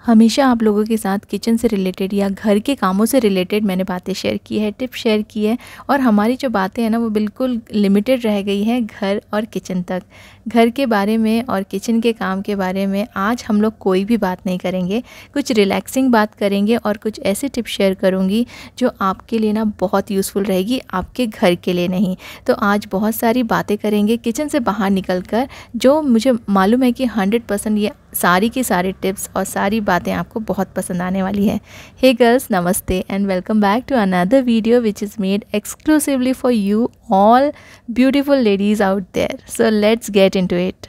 हमेशा आप लोगों के साथ किचन से रिलेटेड या घर के कामों से रिलेटेड मैंने बातें शेयर की है, टिप शेयर की है और हमारी जो बातें हैं ना वो बिल्कुल लिमिटेड रह गई हैं घर और किचन तक। घर के बारे में और किचन के काम के बारे में आज हम लोग कोई भी बात नहीं करेंगे, कुछ रिलैक्सिंग बात करेंगे और कुछ ऐसी टिप शेयर करूँगी जो आपके लिए ना बहुत यूज़फुल रहेगी, आपके घर के लिए नहीं। तो आज बहुत सारी बातें करेंगे किचन से बाहर निकल कर, जो मुझे मालूम है कि 100% ये सारी की सारी टिप्स और सारी बातें आपको बहुत पसंद आने वाली है। हे गर्ल्स, नमस्ते and welcome back to another video which is made exclusively for you all beautiful ladies out there. So let's get into it.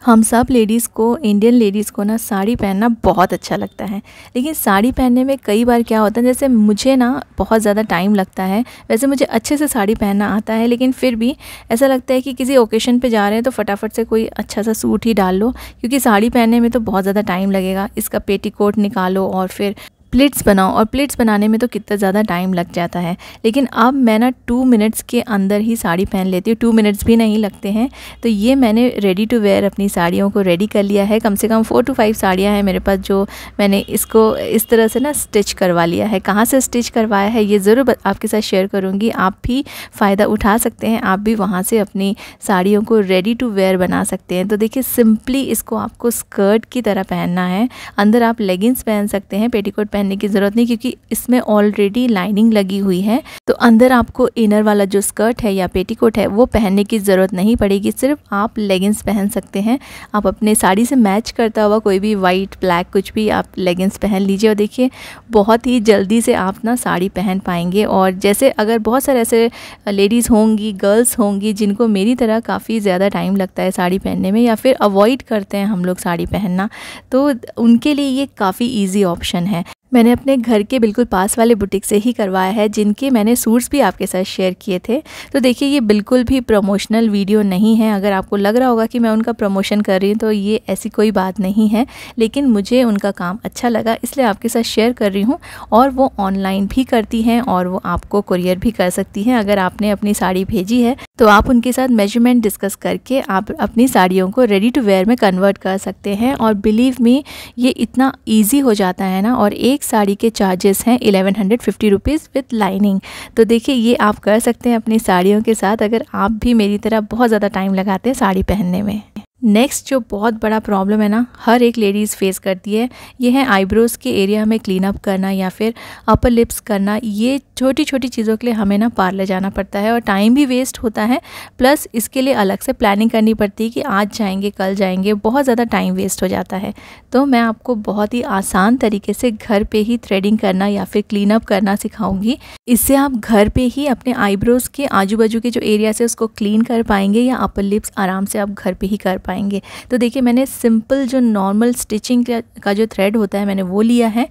हम सब लेडीज़ को, इंडियन लेडीज़ को ना साड़ी पहनना बहुत अच्छा लगता है, लेकिन साड़ी पहनने में कई बार क्या होता है, जैसे मुझे ना बहुत ज़्यादा टाइम लगता है। वैसे मुझे अच्छे से साड़ी पहनना आता है, लेकिन फिर भी ऐसा लगता है कि किसी ओकेशन पे जा रहे हैं तो फटाफट से कोई अच्छा सा सूट ही डाल लो, क्योंकि साड़ी पहनने में तो बहुत ज़्यादा टाइम लगेगा। इसका पेटीकोट निकालो और फिर प्लिट्स बनाओ, और प्लिट्स बनाने में तो कितना ज़्यादा टाइम लग जाता है। लेकिन अब मैं ना 2 मिनट्स के अंदर ही साड़ी पहन लेती हूँ, 2 मिनट्स भी नहीं लगते हैं। तो ये मैंने रेडी टू वेयर अपनी साड़ियों को रेडी कर लिया है। कम से कम 4 to 5 साड़ियाँ हैं मेरे पास, जो मैंने इसको इस तरह से ना स्टिच करवा लिया है। कहाँ से स्टिच करवाया है ये ज़रूर आपके साथ शेयर करूँगी। आप भी फ़ायदा उठा सकते हैं, आप भी वहाँ से अपनी साड़ियों को रेडी टू वेयर बना सकते हैं। तो देखिए, सिंपली इसको आपको स्कर्ट की तरह पहनना है। अंदर आप लेगिंग्स पहन सकते हैं, पेटीकोट पहनने की ज़रूरत नहीं, क्योंकि इसमें ऑलरेडी लाइनिंग लगी हुई है। तो अंदर आपको इनर वाला जो स्कर्ट है या पेटीकोट है वो पहनने की ज़रूरत नहीं पड़ेगी, सिर्फ आप लेगिंग्स पहन सकते हैं। आप अपने साड़ी से मैच करता हुआ कोई भी वाइट, ब्लैक, कुछ भी आप लेगिंग्स पहन लीजिए और देखिए बहुत ही जल्दी से आप ना साड़ी पहन पाएंगे। और जैसे अगर बहुत सारे ऐसे लेडीज़ होंगी, गर्ल्स होंगी जिनको मेरी तरह काफ़ी ज़्यादा टाइम लगता है साड़ी पहनने में, या फिर अवॉइड करते हैं हम लोग साड़ी पहनना, तो उनके लिए ये काफ़ी ईजी ऑप्शन है। मैंने अपने घर के बिल्कुल पास वाले बुटीक से ही करवाया है, जिनके मैंने सूट्स भी आपके साथ शेयर किए थे। तो देखिए, ये बिल्कुल भी प्रमोशनल वीडियो नहीं है। अगर आपको लग रहा होगा कि मैं उनका प्रमोशन कर रही हूँ तो ये ऐसी कोई बात नहीं है, लेकिन मुझे उनका काम अच्छा लगा इसलिए आपके साथ शेयर कर रही हूँ। और वो ऑनलाइन भी करती हैं और वो आपको कुरियर भी कर सकती हैं। अगर आपने अपनी साड़ी भेजी है तो आप उनके साथ मेजरमेंट डिस्कस करके आप अपनी साड़ियों को रेडी टू वेयर में कन्वर्ट कर सकते हैं। और बिलीव मी, ये इतना ईजी हो जाता है ना। और एक साड़ी के चार्जेस हैं 1150 रुपीज़ विद लाइनिंग। तो देखिए, ये आप कर सकते हैं अपनी साड़ियों के साथ, अगर आप भी मेरी तरह बहुत ज़्यादा टाइम लगाते हैं साड़ी पहनने में। नेक्स्ट जो बहुत बड़ा प्रॉब्लम है ना, हर एक लेडीज़ फेस करती है, ये है आईब्रोज़ के एरिया में क्लीन अप करना या फिर अपर लिप्स करना। ये छोटी छोटी चीज़ों के लिए हमें ना पार्लर जाना पड़ता है और टाइम भी वेस्ट होता है, प्लस इसके लिए अलग से प्लानिंग करनी पड़ती है कि आज जाएंगे, कल जाएंगे, बहुत ज़्यादा टाइम वेस्ट हो जाता है। तो मैं आपको बहुत ही आसान तरीके से घर पे ही थ्रेडिंग करना या फिर क्लीन अप करना सिखाऊंगी। इससे आप घर पे ही अपने आईब्रोज़ के आजू बाजू के जो एरिया से उसको क्लीन कर पाएंगे, या अपर लिप्स आराम से आप घर पे ही कर पाएंगे। तो देखिए, मैंने सिंपल जो नॉर्मल स्टिचिंग का जो थ्रेड होता है मैंने वो लिया है।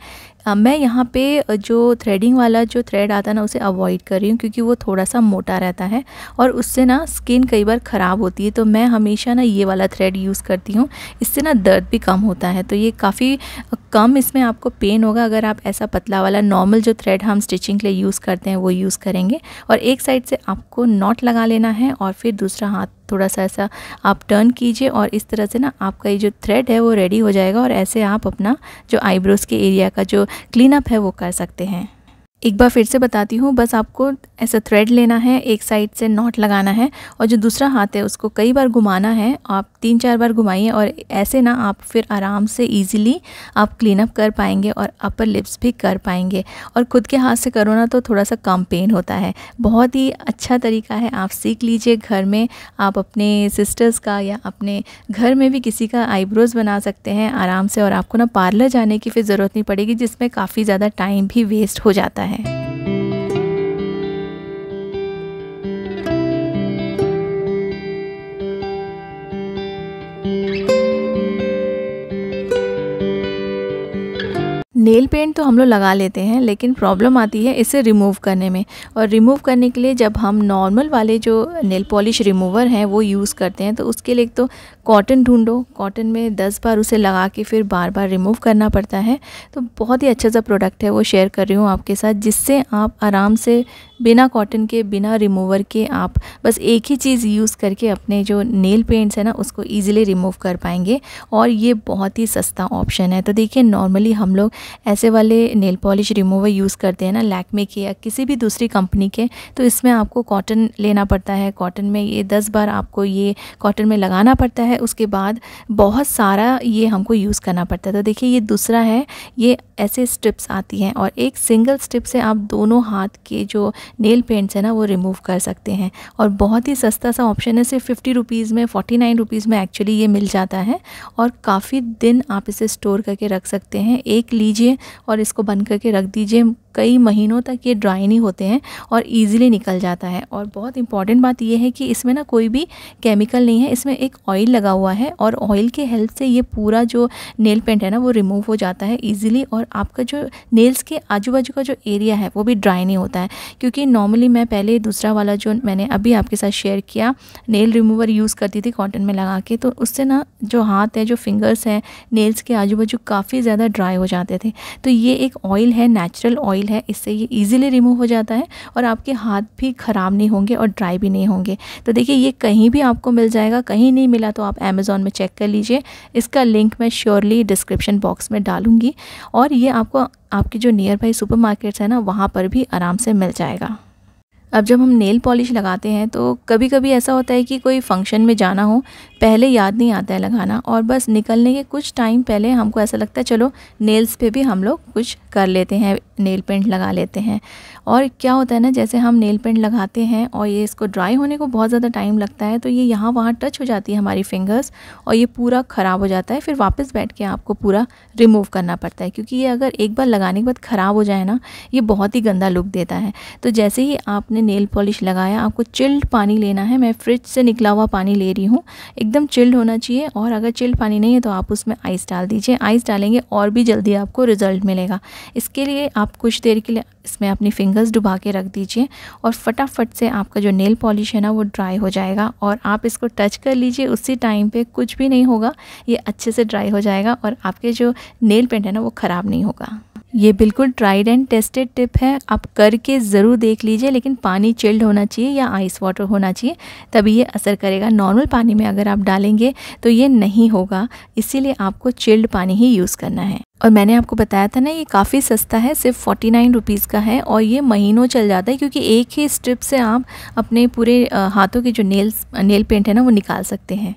मैं यहाँ पे जो थ्रेडिंग वाला जो थ्रेड आता है ना उसे अवॉइड कर रही हूँ, क्योंकि वो थोड़ा सा मोटा रहता है और उससे ना स्किन कई बार ख़राब होती है। तो मैं हमेशा ना ये वाला थ्रेड यूज़ करती हूँ, इससे ना दर्द भी कम होता है। तो ये काफ़ी कम इसमें आपको पेन होगा अगर आप ऐसा पतला वाला नॉर्मल जो थ्रेड हम स्टिचिंग के लिए यूज़ करते हैं वो यूज़ करेंगे। और एक साइड से आपको नॉट लगा लेना है और फिर दूसरा हाथ थोड़ा सा ऐसा आप टर्न कीजिए और इस तरह से ना आपका ये जो थ्रेड है वो रेडी हो जाएगा। और ऐसे आप अपना जो आईब्रोज़ के एरिया का जो क्लीन अप है वो कर सकते हैं। एक बार फिर से बताती हूँ, बस आपको ऐसा थ्रेड लेना है, एक साइड से नॉट लगाना है और जो दूसरा हाथ है उसको कई बार घुमाना है। आप 3-4 बार घुमाइए और ऐसे ना आप फिर आराम से इजीली आप क्लीन अप कर पाएंगे और अपर लिप्स भी कर पाएंगे। और खुद के हाथ से करो ना तो थोड़ा सा कम पेन होता है। बहुत ही अच्छा तरीका है, आप सीख लीजिए घर में। आप अपने सिस्टर्स का या अपने घर में भी किसी का आईब्रोज़ बना सकते हैं आराम से, और आपको ना पार्लर जाने की फिर ज़रूरत नहीं पड़ेगी, जिसमें काफ़ी ज़्यादा टाइम भी वेस्ट हो जाता है। नेल पेंट तो हम लोग लगा लेते हैं, लेकिन प्रॉब्लम आती है इसे रिमूव करने में। और रिमूव करने के लिए जब हम नॉर्मल वाले जो नेल पॉलिश रिमूवर हैं वो यूज़ करते हैं, तो उसके लिए तो कॉटन ढूंढो, कॉटन में 10 बार उसे लगा के फिर बार बार रिमूव करना पड़ता है। तो बहुत ही अच्छा सा प्रोडक्ट है, वो शेयर कर रही हूँ आपके साथ, जिससे आप आराम से बिना कॉटन के, बिना रिमूवर के आप बस एक ही चीज़ यूज़ करके अपने जो नेल पेंट्स है ना उसको ईज़िली रिमूव कर पाएंगे। और ये बहुत ही सस्ता ऑप्शन है। तो देखिए, नॉर्मली हम लोग ऐसे वाले नेल पॉलिश रिमूवर यूज़ करते हैं ना, लैक्मे के या किसी भी दूसरी कंपनी के, तो इसमें आपको कॉटन लेना पड़ता है। कॉटन में ये 10 बार आपको ये कॉटन में लगाना पड़ता है, उसके बाद बहुत सारा ये हमको यूज़ करना पड़ता है। तो देखिए, ये दूसरा है, ये ऐसे स्ट्रिप्स आती हैं और एक सिंगल स्ट्रिप से आप दोनों हाथ के जो नेल पेंट्स है ना वो रिमूव कर सकते हैं। और बहुत ही सस्ता सा ऑप्शन है, सिर्फ 50 रुपीज़ में, 49 रुपीज़ में एक्चुअली ये मिल जाता है। और काफ़ी दिन आप इसे स्टोर करके रख सकते हैं। एक लीजिए और इसको बंद करके रख दीजिए, कई महीनों तक ये ड्राई नहीं होते हैं और इजीली निकल जाता है। और बहुत इंपॉर्टेंट बात ये है कि इसमें ना कोई भी केमिकल नहीं है, इसमें एक ऑयल लगा हुआ है और ऑयल के हेल्प से ये पूरा जो नेल पेंट है ना वो रिमूव हो जाता है इजीली। और आपका जो नेल्स के आजू बाजू का जो एरिया है वो भी ड्राई नहीं होता है। क्योंकि नॉर्मली मैं पहले दूसरा वाला जो मैंने अभी आपके साथ शेयर किया नेल रिमूवर यूज़ करती थी कॉटन में लगा के, तो उससे ना जो हाथ है, जो फिंगर्स हैं नेल्स के आजू बाजू, काफ़ी ज़्यादा ड्राई हो जाते थे। तो ये एक ऑयल है, नेचुरल ऑयल है, इससे ये इजीली रिमूव हो जाता है और आपके हाथ भी ख़राब नहीं होंगे और ड्राई भी नहीं होंगे। तो देखिए, ये कहीं भी आपको मिल जाएगा, कहीं नहीं मिला तो आप अमेज़ॉन में चेक कर लीजिए। इसका लिंक मैं श्योरली डिस्क्रिप्शन बॉक्स में डालूँगी और ये आपको आपके जो नियर बाई सुपर मार्केट्स है ना वहाँ पर भी आराम से मिल जाएगा। अब जब हम नेल पॉलिश लगाते हैं तो कभी कभी ऐसा होता है कि कोई फंक्शन में जाना हो, पहले याद नहीं आता है लगाना, और बस निकलने के कुछ टाइम पहले हमको ऐसा लगता है चलो नेल्स पे भी हम लोग कुछ कर लेते हैं, नेल पेंट लगा लेते हैं। और क्या होता है ना, जैसे हम नेल पेंट लगाते हैं और ये इसको ड्राई होने को बहुत ज़्यादा टाइम लगता है, तो ये यहाँ वहाँ टच हो जाती है हमारी फिंगर्स और ये पूरा ख़राब हो जाता है। फिर वापस बैठ के आपको पूरा रिमूव करना पड़ता है, क्योंकि ये अगर एक बार लगाने के बाद ख़राब हो जाए ना, ये बहुत ही गंदा लुक देता है। तो जैसे ही आपने नेल पॉलिश लगाया, आपको चिल्ड पानी लेना है। मैं फ्रिज से निकला हुआ पानी ले रही हूँ, एकदम चिल्ड होना चाहिए। और अगर चिल्ड पानी नहीं है तो आप उसमें आइस डाल दीजिए, आइस डालेंगे और भी जल्दी आपको रिज़ल्ट मिलेगा। इसके लिए आप कुछ देर के लिए इसमें अपनी फिंगर्स डुबा के रख दीजिए और फटाफट से आपका जो नेल पॉलिश है ना वो ड्राई हो जाएगा। और आप इसको टच कर लीजिए, उसी टाइम पे कुछ भी नहीं होगा, ये अच्छे से ड्राई हो जाएगा और आपके जो नेल पेंट है ना वो ख़राब नहीं होगा। ये बिल्कुल ट्राइड एंड टेस्टेड टिप है, आप करके ज़रूर देख लीजिए, लेकिन पानी चिल्ड होना चाहिए या आइस वाटर होना चाहिए, तभी ये असर करेगा। नॉर्मल पानी में अगर आप डालेंगे तो ये नहीं होगा, इसीलिए आपको चिल्ड पानी ही यूज़ करना है। और मैंने आपको बताया था ना ये काफ़ी सस्ता है, सिर्फ 49 रुपीज़ का है और ये महीनों चल जाता है, क्योंकि एक ही स्ट्रिप से आप अपने पूरे हाथों के जो नेल पेंट है ना वो निकाल सकते हैं।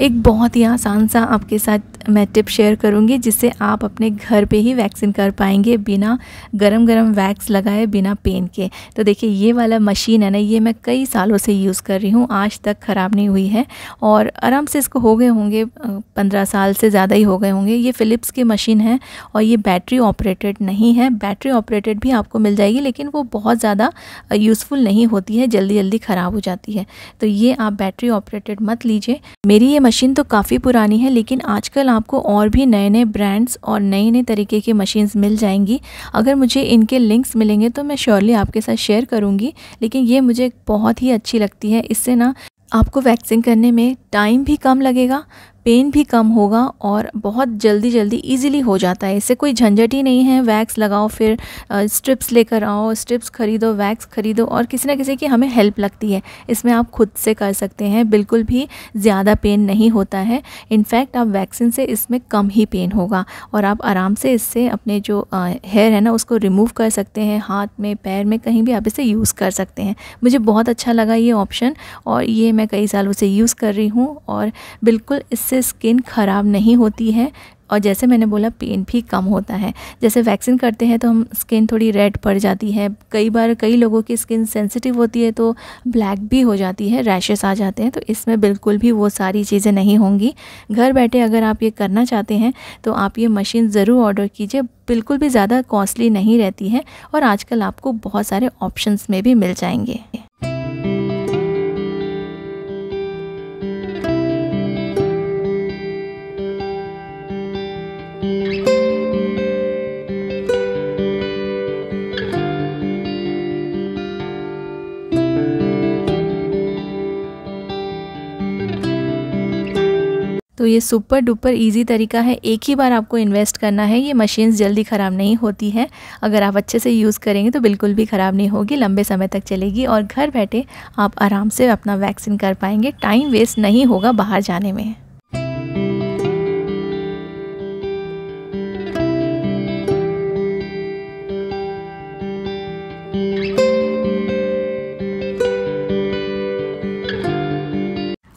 एक बहुत ही आसान सा आपके साथ मैं टिप शेयर करूंगी, जिससे आप अपने घर पे ही वैक्सिंग कर पाएंगे बिना गरम वैक्स लगाए, बिना पेन के। तो देखिए, ये वाला मशीन है ना, ये मैं कई सालों से यूज़ कर रही हूँ, आज तक ख़राब नहीं हुई है और आराम से इसको हो गए होंगे 15 साल से ज़्यादा ही हो गए होंगे। ये फ़िलिप्स की मशीन है और ये बैटरी ऑपरेटेड नहीं है। बैटरी ऑपरेटेड भी आपको मिल जाएगी, लेकिन वो बहुत ज़्यादा यूज़फुल नहीं होती है, जल्दी ख़राब हो जाती है। तो ये आप बैटरी ऑपरेटेड मत लीजिए। मेरी ये मशीन तो काफ़ी पुरानी है, लेकिन आजकल आपको और भी नए ब्रांड्स और नए तरीके की मशीन्स मिल जाएंगी। अगर मुझे इनके लिंक्स मिलेंगे तो मैं श्योरली आपके साथ शेयर करूंगी, लेकिन ये मुझे बहुत ही अच्छी लगती है। इससे ना आपको वैक्सिंग करने में टाइम भी कम लगेगा, पेन भी कम होगा और बहुत जल्दी इजीली हो जाता है। इससे कोई झंझट ही नहीं है, वैक्स लगाओ, फिर स्ट्रिप्स लेकर आओ, स्ट्रिप्स खरीदो, वैक्स खरीदो और किसी ना किसी की हमें हेल्प लगती है। इसमें आप खुद से कर सकते हैं, बिल्कुल भी ज़्यादा पेन नहीं होता है। इनफैक्ट आप वैक्सिंग से इसमें कम ही पेन होगा और आप आराम से इससे अपने जो हेयर है ना उसको रिमूव कर सकते हैं, हाथ में, पैर में, कहीं भी आप इसे यूज़ कर सकते हैं। मुझे बहुत अच्छा लगा ये ऑप्शन और ये मैं कई सालों से यूज़ कर रही हूँ और बिल्कुल इससे स्किन ख़राब नहीं होती है और जैसे मैंने बोला पेन भी कम होता है। जैसे वैक्सीन करते हैं तो हम स्किन थोड़ी रेड पड़ जाती है, कई बार कई लोगों की स्किन सेंसिटिव होती है तो ब्लैक भी हो जाती है, रैशेस आ जाते हैं। तो इसमें बिल्कुल भी वो सारी चीज़ें नहीं होंगी। घर बैठे अगर आप ये करना चाहते हैं तो आप ये मशीन ज़रूर ऑर्डर कीजिए, बिल्कुल भी ज़्यादा कॉस्टली नहीं रहती है और आजकल आपको बहुत सारे ऑप्शंस में भी मिल जाएंगे। तो ये सुपर डुपर इजी तरीका है, एक ही बार आपको इन्वेस्ट करना है। ये मशीन्स जल्दी ख़राब नहीं होती है, अगर आप अच्छे से यूज़ करेंगे तो बिल्कुल भी ख़राब नहीं होगी, लंबे समय तक चलेगी और घर बैठे आप आराम से अपना वैक्सिंग कर पाएंगे। टाइम वेस्ट नहीं होगा बाहर जाने में।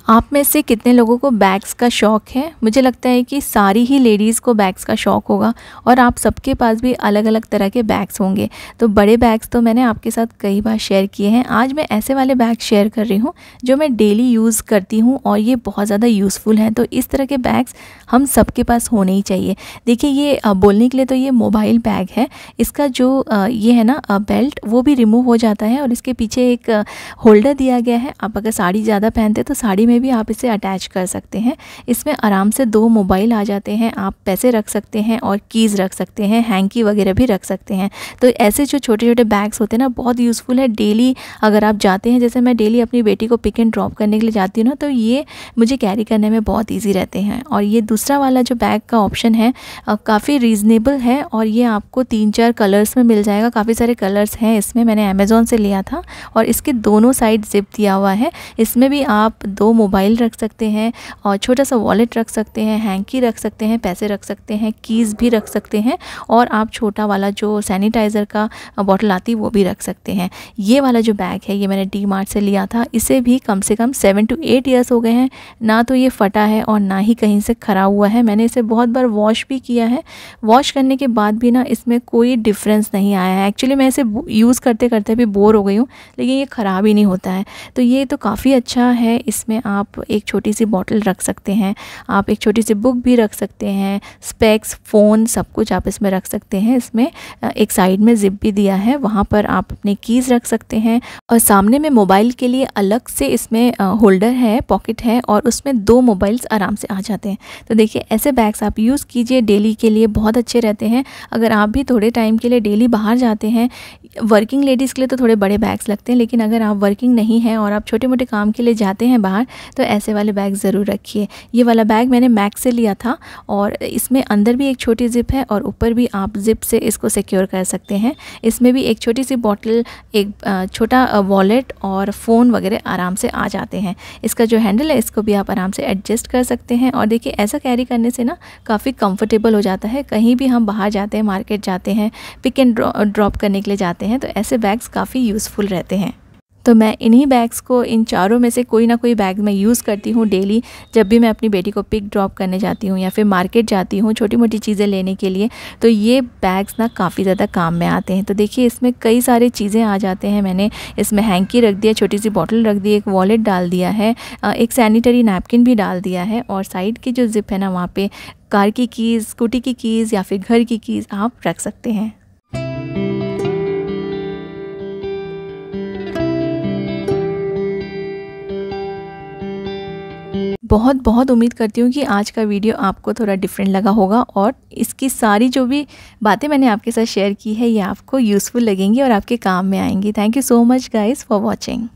आप में से कितने लोगों को बैग्स का शौक़ है? मुझे लगता है कि सारी ही लेडीज़ को बैग्स का शौक़ होगा और आप सबके पास भी अलग अलग तरह के बैग्स होंगे। तो बड़े बैग्स तो मैंने आपके साथ कई बार शेयर किए हैं। आज मैं ऐसे वाले बैग शेयर कर रही हूँ जो मैं डेली यूज़ करती हूँ और ये बहुत ज़्यादा यूज़फुल हैं। तो इस तरह के बैग्स हम सबके पास होने ही चाहिए। देखिए ये बोलने के लिए तो ये मोबाइल बैग है, इसका जो ये है ना बेल्ट वो भी रिमूव हो जाता है और इसके पीछे एक होल्डर दिया गया है। आप अगर साड़ी ज़्यादा पहनते हैं तो साड़ी में भी आप इसे अटैच कर सकते हैं। इसमें आराम से 2 मोबाइल आ जाते हैं, आप पैसे रख सकते हैं और कीज़ रख सकते हैं, हैंकी वगैरह भी रख सकते हैं। तो ऐसे जो छोटे छोटे बैग्स होते हैं ना बहुत यूज़फुल है। डेली अगर आप जाते हैं, जैसे मैं डेली अपनी बेटी को पिक एंड ड्रॉप करने के लिए जाती हूँ ना, तो ये मुझे कैरी करने में बहुत ईजी रहते हैं। और ये दूसरा वाला जो बैग का ऑप्शन है काफ़ी रीज़नेबल है और ये आपको 3-4 कलर्स में मिल जाएगा। काफ़ी सारे कलर्स हैं इसमें, मैंने अमेज़ॉन से लिया था और इसके दोनों साइड जिप दिया हुआ है। इसमें भी आप 2 मोबाइल रख सकते हैं और छोटा सा वॉलेट रख सकते हैं, हैंकी रख सकते हैं, पैसे रख सकते हैं, कीज़ भी रख सकते हैं और आप छोटा वाला जो सैनिटाइज़र का बॉटल आती है वो भी रख सकते हैं। ये वाला जो बैग है ये मैंने डी मार्ट से लिया था। इसे भी कम से कम 7 to 8 ईयर्स हो गए हैं, ना तो ये फटा है और ना ही कहीं से ख़राब हुआ है। मैंने इसे बहुत बार वॉश भी किया है, वॉश करने के बाद भी ना इसमें कोई डिफरेंस नहीं आया है। एक्चुअली मैं इसे यूज़ करते करते भी बोर हो गई हूँ, लेकिन ये ख़राब ही नहीं होता है। तो ये तो काफ़ी अच्छा है। इसमें आप एक छोटी सी बॉटल रख सकते हैं, आप एक छोटी सी बुक भी रख सकते हैं, स्पेक्स, फ़ोन, सब कुछ आप इसमें रख सकते हैं। इसमें एक साइड में जिप भी दिया है, वहाँ पर आप अपने कीज़ रख सकते हैं और सामने में मोबाइल के लिए अलग से इसमें होल्डर है, पॉकेट है और उसमें 2 मोबाइल्स आराम से आ जाते हैं। तो देखिए ऐसे बैग्स आप यूज़ कीजिए, डेली के लिए बहुत अच्छे रहते हैं। अगर आप भी थोड़े टाइम के लिए डेली बाहर जाते हैं, वर्किंग लेडीज़ के लिए तो थोड़े बड़े बैग्स लगते हैं, लेकिन अगर आप वर्किंग नहीं हैं और आप छोटे मोटे काम के लिए जाते हैं बाहर तो ऐसे वाले बैग ज़रूर रखिए। ये वाला बैग मैंने मैक्स से लिया था और इसमें अंदर भी एक छोटी जिप है और ऊपर भी आप जिप से इसको सिक्योर कर सकते हैं। इसमें भी एक छोटी सी बॉटल, एक छोटा वॉलेट और फ़ोन वगैरह आराम से आ जाते हैं। इसका जो हैंडल है इसको भी आप आराम से एडजस्ट कर सकते हैं और देखिए ऐसा कैरी करने से ना काफ़ी कंफर्टेबल हो जाता है। कहीं भी हम बाहर जाते हैं, मार्केट जाते हैं, पिक एंड ड्रॉप करने के लिए जाते हैं, तो ऐसे बैग्स काफ़ी यूज़फुल रहते हैं। तो मैं इन्हीं बैग्स को, इन चारों में से कोई ना कोई बैग मैं यूज़ करती हूँ डेली, जब भी मैं अपनी बेटी को पिक ड्रॉप करने जाती हूँ या फिर मार्केट जाती हूँ छोटी मोटी चीज़ें लेने के लिए। तो ये बैग्स ना काफ़ी ज़्यादा काम में आते हैं। तो देखिए इसमें कई सारी चीज़ें आ जाते हैं। मैंने इसमें हैंकी रख दिया, छोटी सी बॉटल रख दी, एक वॉलेट डाल दिया है, एक सैनिटरी नैपकिन भी डाल दिया है और साइड की जो जिप है ना वहाँ पर कार की कीज़, स्कूटी की कीज़ या फिर घर की कीज़ आप रख सकते हैं। बहुत बहुत उम्मीद करती हूँ कि आज का वीडियो आपको थोड़ा डिफरेंट लगा होगा और इसकी सारी जो भी बातें मैंने आपके साथ शेयर की है ये आपको यूज़फुल लगेंगी और आपके काम में आएंगी। Thank you so much guys for watching.